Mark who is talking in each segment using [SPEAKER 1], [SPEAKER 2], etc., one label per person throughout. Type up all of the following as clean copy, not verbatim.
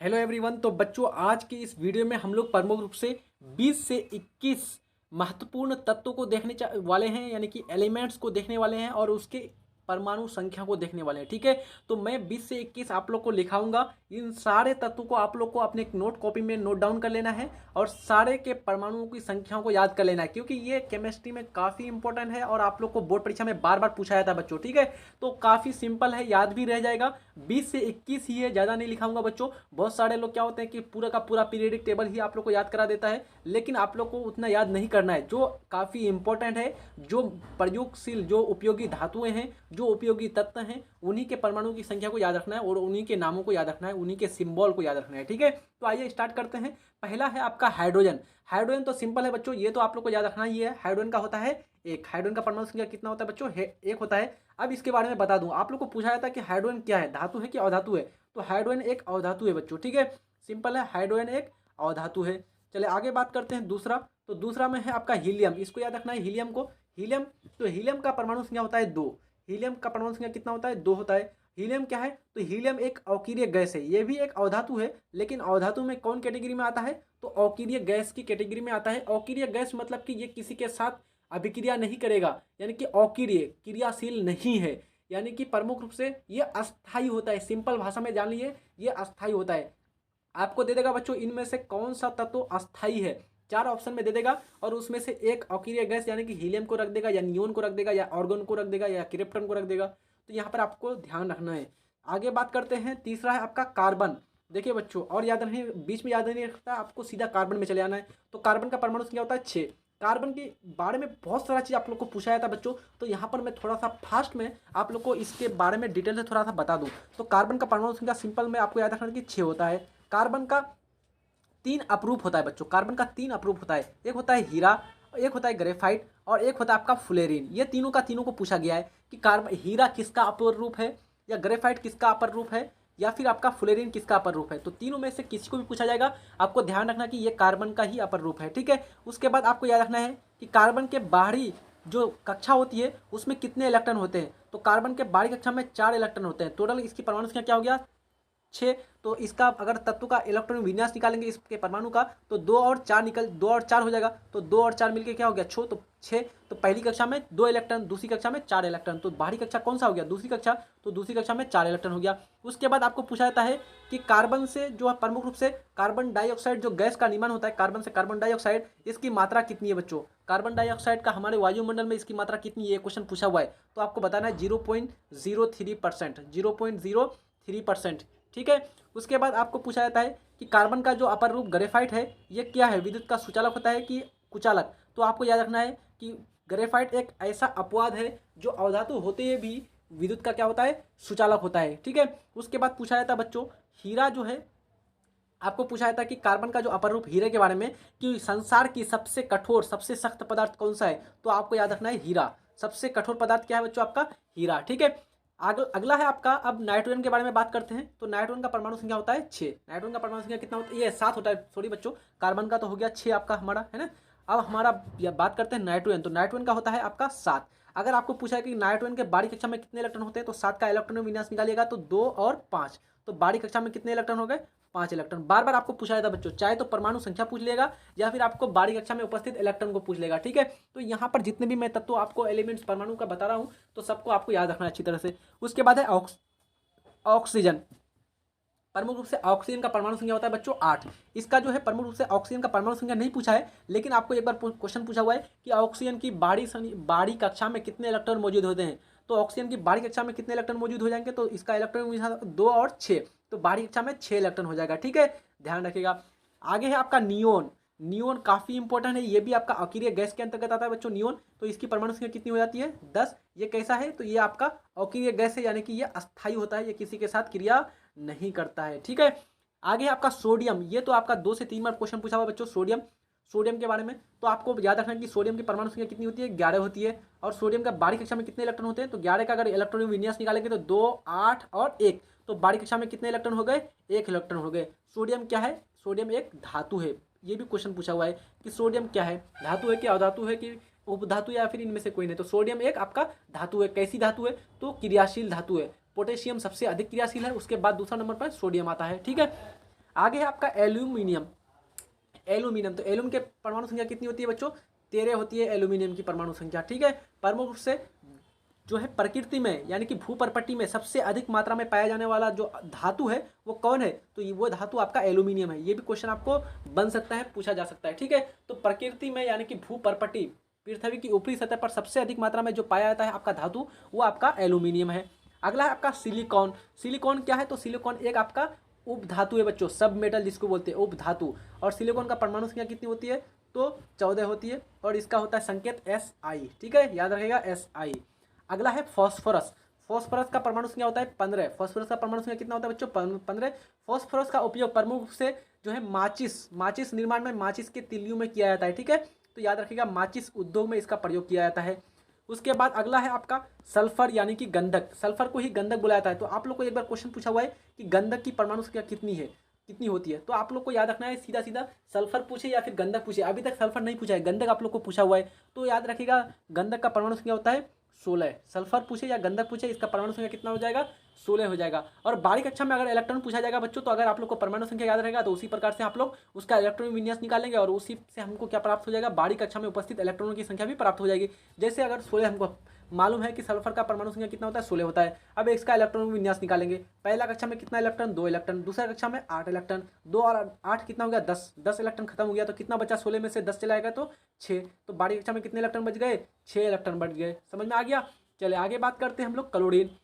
[SPEAKER 1] Hello everyone. तो बच्चों, आज की इस वीडियो में हम लोग प्रमुख रूप से 20 से 21 महत्वपूर्ण तत्वों को देखने वाले हैं, यानी कि एलिमेंट्स को देखने वाले हैं और उसके परमाणु संख्या को देखने वाले हैं। ठीक है, तो मैं 20 से 21 आप लोग को लिखाऊंगा। इन सारे तत्वों को आप लोग को अपने एक नोट कॉपी में नोट डाउन कर लेना है और सारे के परमाणुओं की संख्याओं को याद कर लेना है, क्योंकि ये केमिस्ट्री में काफ़ी इंपॉर्टेंट है और आप लोग को बोर्ड परीक्षा में बार बार पूछा जाता है बच्चों। ठीक है, तो काफ़ी सिंपल है, याद भी रह जाएगा। 20 से 21 ही है, ज़्यादा नहीं लिखाऊंगा बच्चों। बहुत सारे लोग क्या होते हैं कि पूरा का पूरा पीरियडिक टेबल ही आप लोग को याद करा देता है, लेकिन आप लोग को उतना याद नहीं करना है। जो काफ़ी इंपॉर्टेंट है, जो प्रयोगशील, जो उपयोगी धातुएं हैं, जो उपयोगी तत्व हैं, उन्हीं के परमाणु की संख्या को याद रखना है और उन्हीं के नामों को याद रखना है, उन्हीं के सिंबल को याद रखना है। ठीक है, तो आइए स्टार्ट करते हैं। पहला है आपका हाइड्रोजन। हाइड्रोजन तो सिंपल है बच्चों, ये तो आप लोग को याद रखना ही है। हाइड्रोजन का होता है एक। हाइड्रोजन का परमाणु संख्या कितना होता है बच्चों? एक होता है। अब इसके बारे में बता दूं, आप लोग को पूछा जाता है कि हाइड्रोजन क्या है, धातु है कि अधातु है? तो हाइड्रोजन एक अधातु है बच्चों। ठीक है, सिंपल है, हाइड्रोजन एक अधातु है। चले आगे बात करते हैं दूसरा। तो दूसरा में है आपका हीलियम। इसको याद रखना है, हीलियम को। हीलियम, तो हीलियम का परमाणु संख्या होता है 2। हीलियम का परमाणु संख्या कितना होता है? 2 होता है। हीलियम क्या है? तो हीलियम एक अवकीर्य गैस है। ये भी एक अधातु है, लेकिन अधातु में कौन कैटेगरी में आता है? तो अवकीर्य गैस की कैटेगरी में आता है। अवकीर्य गैस मतलब कि ये किसी के साथ अभिक्रिया नहीं करेगा, यानी कि अक्रिय, क्रियाशील नहीं है, यानी कि प्रमुख रूप से ये अस्थायी होता है। सिंपल भाषा में जान लिए, ये अस्थायी होता है। आपको दे देगा बच्चों इनमें से कौन सा तत्व अस्थायी है, 4 ऑप्शन में दे देगा और उसमें से एक अक्रिय गैस यानी कि हीलियम को रख देगा, या नियोन को रख देगा, या ऑर्गन को रख देगा, या क्रिप्टन को रख देगा। तो यहाँ पर आपको ध्यान रखना है। आगे बात करते हैं, तीसरा है आपका कार्बन। देखिए बच्चों, और याद नहीं, बीच में याद नहीं रखता, आपको सीधा कार्बन में चले आना है। तो कार्बन का परमाणु संख्या होता है 6। कार्बन के बारे में बहुत सारा चीज़ आप लोग को पूछा जाता है बच्चों, तो यहाँ पर मैं थोड़ा सा फास्ट में आप लोग को इसके बारे में डिटेल से थोड़ा सा बता दूँ। तो कार्बन का परमाणु संख्या सिंपल में आपको याद रखना है कि 6 होता है। कार्बन का 3 अपरूप होता है बच्चों। कार्बन का 3 अपरूप होता है। एक होता है हीरा, एक होता है ग्रेफाइट और एक होता है आपका फ्लोरीन। ये तीनों का तीनों को पूछा गया है कि कार्बन, हीरा किसका अपर रूप है, या ग्रेफाइट किसका अपर रूप है, या फिर आपका फ्लोरीन किसका अपर रूप है। तो तीनों में से किसी को भी पूछा जाएगा, आपको ध्यान रखना कि ये कार्बन का ही अपर रूप है। ठीक है, उसके बाद आपको याद रखना है कि कार्बन के बाहरी जो कक्षा होती है उसमें कितने इलेक्ट्रॉन होते हैं। तो कार्बन के बाहरी कक्षा में 4 इलेक्ट्रॉन होते हैं। टोटल इसकी परमाणु संख्या क्या हो गया? 6। तो इसका अगर तत्व का इलेक्ट्रॉन विन्यास निकालेंगे इसके परमाणु का, तो 2 और 4 हो जाएगा। तो 2 और 4 मिलके क्या हो गया? 6। तो 6, तो पहली कक्षा में 2 इलेक्ट्रॉन, दूसरी कक्षा में 4 इलेक्ट्रॉन। तो बाहरी कक्षा कौन सा हो गया? दूसरी कक्षा। तो दूसरी कक्षा में 4 इलेक्ट्रॉन हो गया। उसके बाद आपको पूछा जाता है कि कार्बन से जो है प्रमुख रूप से कार्बन डाइऑक्साइड, जो गैस का निर्माण होता है कार्बन से, कार्बन डाइऑक्साइड, इसकी मात्रा कितनी है बच्चों? कार्बन डाइऑक्साइड का हमारे वायुमंडल में इसकी मात्रा कितनी है, ये क्वेश्चन पूछा हुआ है। तो आपको बताना है 0.03%, 0.03%। ठीक है, उसके बाद आपको पूछा जाता है कि कार्बन का जो अपर रूप ग्रेफाइट है, ये क्या है? विद्युत का सुचालक होता है कि कुचालक? तो आपको याद रखना है कि ग्रेफाइट एक ऐसा अपवाद है जो अधातु होते हुए भी विद्युत का क्या होता है? सुचालक होता है। ठीक है, उसके बाद पूछा जाता है बच्चों, हीरा जो है, आपको पूछा जाता है कि कार्बन का जो अपर रूप हीरे के बारे में, कि संसार की सबसे कठोर, सबसे सख्त पदार्थ कौन सा है? तो आपको याद रखना है हीरा। सबसे कठोर पदार्थ क्या है बच्चों? आपका हीरा। ठीक है, अगला है आपका, अब नाइट्रोजन के बारे में बात करते हैं। तो नाइट्रोजन का परमाणु संख्या होता है 6। नाइट्रोजन का परमाणु संख्या कितना होता है? ये 7 होता है, सॉरी बच्चों। कार्बन का तो हो गया 6 आपका हमारा, है ना। अब हमारा बात करते हैं नाइट्रोजन। तो नाइट्रोजन का होता है आपका 7। अगर आपको पूछा है कि नाइट्रोजन के बाहरी कक्षा में कितने इलेक्ट्रॉन होते हैं, तो 7 का इलेक्ट्रॉन विन्यास निकालिएगा तो 2 और 5। तो बाहरी कक्षा में कितने इलेक्ट्रॉन हो गए? 5 इलेक्ट्रॉन। बार बार आपको पूछा जाता है बच्चों, चाहे तो परमाणु संख्या पूछ लेगा या फिर आपको बाहरी कक्षा में उपस्थित इलेक्ट्रॉन को पूछ लेगा। ठीक है, तो यहाँ पर जितने भी मैं तत्व आपको एलिमेंट्स परमाणु का बता रहा हूँ, तो सबको आपको याद रखना है अच्छी तरह से। उसके बाद है ऑक्सीजन। प्रमुख रूप से ऑक्सीजन का परमाणु संख्या होता है बच्चों 8। इसका जो है प्रमुख रूप से ऑक्सीजन का परमाणु संख्या नहीं पूछा है, लेकिन आपको एक बार क्वेश्चन पूछा हुआ है कि ऑक्सीजन की बाहरी कक्षा में कितने इलेक्ट्रॉन मौजूद होते हैं। तो ऑक्सीजन की बाहरी कक्षा में कितने इलेक्ट्रॉन मौजूद हो जाएंगे? तो इसका इलेक्ट्रॉन 2 और 6, तो बाहरी कक्षा में 6 इलेक्ट्रॉन हो जाएगा। ठीक है, ध्यान रखिएगा। आगे है आपका नियोन। नियोन काफ़ी इंपॉर्टेंट है, ये भी आपका अक्रिय गैस के अंतर्गत आता है बच्चों, नियोन। तो इसकी परमाणु संख्या कितनी हो जाती है? 10। ये कैसा है? तो ये आपका अक्रिय गैस है, यानी कि ये अस्थायी होता है, ये किसी के साथ क्रिया नहीं करता है। ठीक है, आगे है आपका सोडियम। ये तो आपका 2 से 3 बार क्वेश्चन पूछा हुआ बच्चों, सोडियम। सोडियम के बारे में तो आपको याद रखना है कि सोडियम की परमाणु संख्या कितनी होती है? 11 होती है। और सोडियम का बाहरी कक्षा में कितने इलेक्ट्रॉन होते हैं? तो 11 का अगर इलेक्ट्रॉन विन्यास निकालेंगे तो 2, 8 और 1। तो बाहरी कक्षा में कितने इलेक्ट्रॉन हो गए? 1 इलेक्ट्रॉन हो गए। सोडियम क्या है? सोडियम एक धातु है। ये भी क्वेश्चन पूछा हुआ है कि सोडियम क्या है, धातु है कि अधातु है कि उपधातु, या फिर इनमें से कोई नहीं। तो सोडियम एक आपका धातु है। कैसी धातु है? तो क्रियाशील धातु है। पोटेशियम सबसे अधिक क्रियाशील है, उसके बाद दूसरा नंबर पर सोडियम आता है। ठीक है, आगे है आपका एल्यूमिनियम। एल्यूमिनियम, तो एल्यूम के परमाणु संख्या कितनी होती है बच्चों? 13 होती है एल्यूमिनियम की परमाणु संख्या। ठीक है, प्रमुख रूप से जो है प्रकृति में यानी कि भूपर्पट्टी में सबसे अधिक मात्रा में पाया जाने वाला जो धातु है वो कौन है? तो वो धातु आपका एल्यूमिनियम है। ये भी क्वेश्चन आपको बन सकता है, पूछा जा सकता है। ठीक है, तो प्रकृति में यानी कि भूपर्पट्टी पृथ्वी की ऊपरी सतह पर सबसे अधिक मात्रा में जो पाया जाता है आपका धातु वो आपका एल्यूमिनियम है। अगला है आपका सिलिकॉन। सिलिकॉन क्या है? तो सिलिकॉन एक आपका उप धातु है बच्चों, सब मेटल जिसको बोलते हैं उप धातु। और सिलिकॉन का परमाणु संख्या कितनी होती है? तो 14 होती है और इसका होता है संकेत SI। ठीक है, याद रखेगा SI। अगला है फॉस्फोरस। फॉस्फोरस का परमाणु संख्या होता है 15। फॉस्फोरस का परमाणु संख्या कितना होता है बच्चों? 15। फॉस्फोरस का उपयोग प्रमुख रूप से जो है माचिस निर्माण में, माचिस के तिल्लियों में किया जाता है। ठीक है, तो याद रखिएगा माचिस उद्योग में इसका प्रयोग किया जाता है। उसके बाद अगला है आपका सल्फर यानी कि गंधक। सल्फर को ही गंधक बुलाया जाता है। तो आप लोग को एक बार क्वेश्चन पूछा हुआ है कि गंधक की परमाणु संख्या कितनी होती है? तो आप लोग को याद रखना है, सीधा सीधा सल्फर पूछे या फिर गंधक पूछे। अभी तक सल्फर नहीं पूछा है, गंधक आप लोग को पूछा हुआ है। तो याद रखिएगा गंधक का परमाणु संख्या होता है 16। सल्फर पूछे या गंधक पूछे, इसका परमाणु संख्या कितना हो जाएगा? 16 हो जाएगा। और बारीक कक्षा में अगर इलेक्ट्रॉन पूछा जाएगा बच्चों, तो अगर आप लोग को परमाणु संख्या याद रहेगा तो उसी प्रकार से आप लोग उसका इलेक्ट्रॉन विन्यास निकालेंगे और उसी से हमको क्या प्राप्त हो जाएगा? बारीक कक्षा में उपस्थित इलेक्ट्रॉनों की संख्या भी प्राप्त हो जाएगी। जैसे अगर 16 हमको मालूम है कि सल्फर का परमाणु संख्या कितना होता है? 16 होता है। अब इसका इलेक्ट्रॉन विन्यास निकालेंगे। पहला कक्षा में कितना इलेक्ट्रॉन? 2 इलेक्ट्रॉन। दूसरा कक्षा में 8 इलेक्ट्रॉन। 2 और 8 कितना हो गया? 10 इलेक्ट्रॉन खत्म हो गया। तो कितना बचा? 16 में से 10 चला जाएगा तो 6। तो बारीक कक्षा में कितने इलेक्ट्रॉन बच गए? 6 इलेक्ट्रॉन बच गए। समझ में आ गया? चलिए आगे बात करते हैं हम लोग क्लोरीन।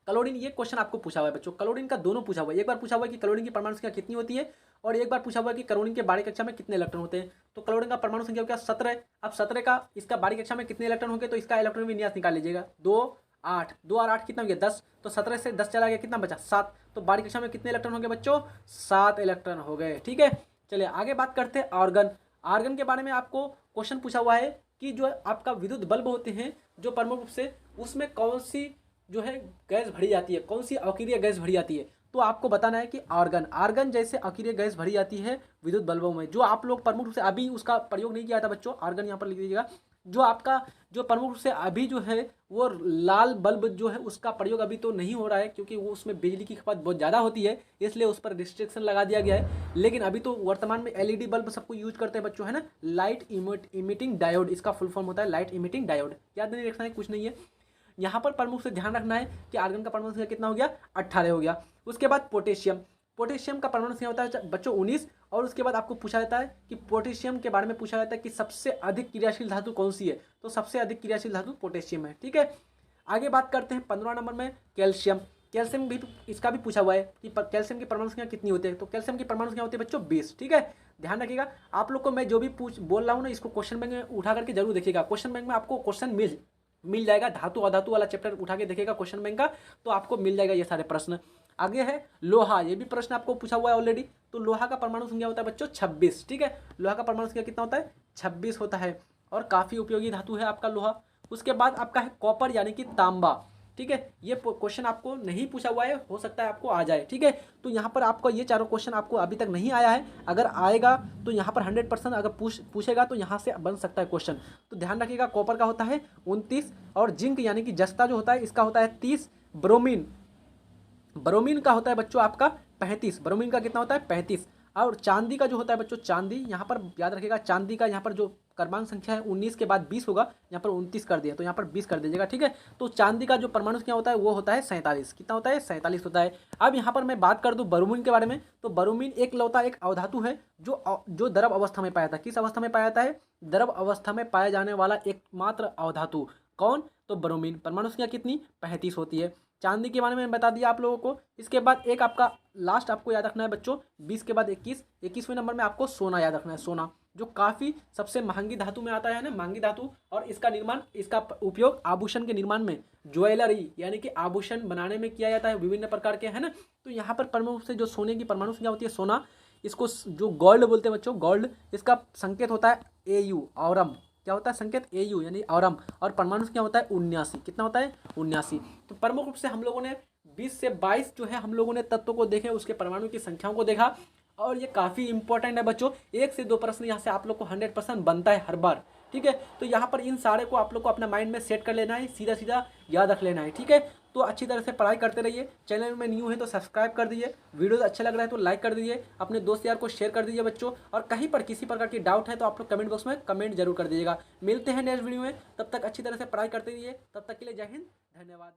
[SPEAKER 1] क्लोरीन, ये क्वेश्चन आपको पूछा हुआ है बच्चों। क्लोरीन का दोनों पूछा हुआ है। एक बार पूछा हुआ है कि क्लोरीन की परमाणु संख्या कितनी होती है और एक बार पूछा हुआ है कि क्लोरीन के बारीक कक्षा में कितने इलेक्ट्रॉन होते हैं। तो क्लोरीन का परमाणु संख्या क्या? 17। अब 17 का इसका बारीक कक्षा में कितने इलेक्ट्रॉन होंगे? तो इसका इलेक्ट्रॉन विन्यास निकाल लीजिएगा। 2 8 2 और 8 कितना हो गया? 10। तो 17 से 10 चला गया, कितना बचा? 7। तो बारीक कक्षा में कितने इलेक्ट्रॉन होंगे बच्चों? 7 इलेक्ट्रॉन हो गए। ठीक है, चलिए आगे बात करते हैं आर्गन। आर्गन के बारे में आपको क्वेश्चन पूछा हुआ है कि जो आपका विद्युत बल्ब होते हैं जो प्रमुख रूप से, उसमें कौन सी जो है गैस भरी जाती है, कौन सी अक्रिय गैस भरी जाती है? तो आपको बताना है कि आर्गन जैसे अक्रिय गैस भरी जाती है विद्युत बल्बों में। जो आप लोग प्रमुख रूप से अभी उसका प्रयोग नहीं किया था बच्चों, आर्गन यहाँ पर लिख दीजिएगा। जो आपका जो प्रमुख रूप से अभी जो है वो लाल बल्ब जो है उसका प्रयोग अभी तो नहीं हो रहा है, क्योंकि वो उसमें बिजली की खपत बहुत ज़्यादा होती है, इसलिए उस पर रिस्ट्रिक्शन लगा दिया गया है। लेकिन अभी तो वर्तमान में LED बल्ब सबको यूज करते हैं बच्चों, है ना। लाइट इमिटिंग डायोड इसका फुल फॉर्म होता है, लाइट इमिटिंग डायोड। याद नहीं रखना है, कुछ नहीं है। यहाँ पर प्रमुख से ध्यान रखना है कि आर्गन का परमाणु संख्या कितना हो गया? 18 हो गया। उसके बाद पोटेशियम का परमाणु संख्या होता है बच्चों 19। और उसके बाद आपको पूछा जाता है कि पोटेशियम के बारे में पूछा जाता है कि सबसे अधिक क्रियाशील धातु कौन सी है? तो सबसे अधिक क्रियाशील धातु पोटेशियम है। ठीक है, आगे बात करते हैं 15 नंबर में कैल्शियम। कैल्शियम भी इसका भी पूछा हुआ है कि कैल्शियम की परमाणु संख्या कितनी होती है? तो कैल्शियम की परमाणु संख्या होती है बच्चों 20। ठीक है, ध्यान रखिएगा। आप लोग को मैं जो भी बोल रहा हूँ ना, इसको क्वेश्चन बैंक में उठा करके जरूर देखिएगा। क्वेश्चन बैंक में आपको क्वेश्चन मिल जाएगा। धातु अधातु वाला चैप्टर उठा के देखेगा क्वेश्चन बैंक का, तो आपको मिल जाएगा ये सारे प्रश्न। आगे है लोहा। ये भी प्रश्न आपको पूछा हुआ है ऑलरेडी। तो लोहा का परमाणु संख्या होता है बच्चों 26। ठीक है, लोहा का परमाणु संख्या कितना होता है? 26 होता है और काफ़ी उपयोगी धातु है आपका लोहा। उसके बाद आपका है कॉपर यानी कि तांबा। ठीक है, ये क्वेश्चन आपको नहीं पूछा हुआ है, हो सकता है आपको आ जाए। ठीक है, तो यहाँ पर आपको ये चारों क्वेश्चन आपको अभी तक नहीं आया है। अगर आएगा तो यहाँ पर 100% अगर पूछेगा तो यहाँ से बन सकता है क्वेश्चन। तो ध्यान रखिएगा, कॉपर का होता है 29 और जिंक यानी कि जस्ता जो होता है इसका होता है 30। ब्रोमीन का होता है बच्चों आपका 35। ब्रोमीन का कितना होता है? 35। और चांदी का जो होता है बच्चों, चांदी यहाँ पर याद रखिएगा, चांदी का यहाँ पर जो क्रमांक संख्या है 19 के बाद 20 होगा, यहाँ पर 29 कर दिया तो यहाँ पर 20 कर दीजिएगा। ठीक है, तो चांदी का जो परमाणु संख्या होता है वो होता है 47। कितना होता है? 47 होता है। अब यहाँ पर मैं बात कर दूँ बरोमीन के बारे में, तो बरोमीन एक लौता एक अवधातु है जो द्रव अवस्था में पाया जाता है। किस अवस्था में पाया जाता है? द्रव अवस्था में पाया जाने वाला एकमात्र अवधातु। कौन? तो बरोमीन। परमाणु संख्या कितनी? 35 होती है। चांदी के बारे में बता दिया आप लोगों को। इसके बाद एक आपका लास्ट आपको याद रखना है बच्चों, 20 के बाद 21वें नंबर में आपको सोना याद रखना है। सोना जो काफ़ी सबसे महंगी धातु में आता है ना, महंगी धातु। और इसका उपयोग आभूषण के निर्माण में, ज्वेलरी यानी कि आभूषण बनाने में किया जाता है विभिन्न प्रकार के, है ना। तो यहाँ पर प्रमुख रूप से जो सोने की परमाणु संख्या होती है सोना, इसको जो गोल्ड बोलते हैं बच्चों, गोल्ड, इसका संकेत होता है AU, औरम। क्या होता है? संकेत AU यानी औरम। और परमाणु संख्या होता है 79। कितना होता है? 79। तो प्रमुख रूप से हम लोगों ने 20 से 22 जो है हम लोगों ने तत्वों को देखे, उसके परमाणु की संख्याओं को देखा। और ये काफ़ी इंपॉर्टेंट है बच्चों, 1 से 2 प्रश्न यहाँ से आप लोग को 100% बनता है हर बार। ठीक है, तो यहाँ पर इन सारे को आप लोग को अपना माइंड में सेट कर लेना है, सीधा सीधा याद रख लेना है। ठीक है, तो अच्छी तरह से पढ़ाई करते रहिए। चैनल में न्यू है तो सब्सक्राइब कर दीजिए, वीडियो अच्छा लग रहा है तो लाइक कर दीजिए, अपने दोस्त यार को शेयर कर दीजिए बच्चों। और कहीं पर किसी प्रकार की डाउट है तो आप लोग कमेंट बॉक्स में कमेंट जरूर कर दीजिएगा। मिलते हैं नेक्स्ट वीडियो में, तब तक अच्छी तरह से पढ़ाई करते रहिए। तब तक के लिए जय हिंद, धन्यवाद।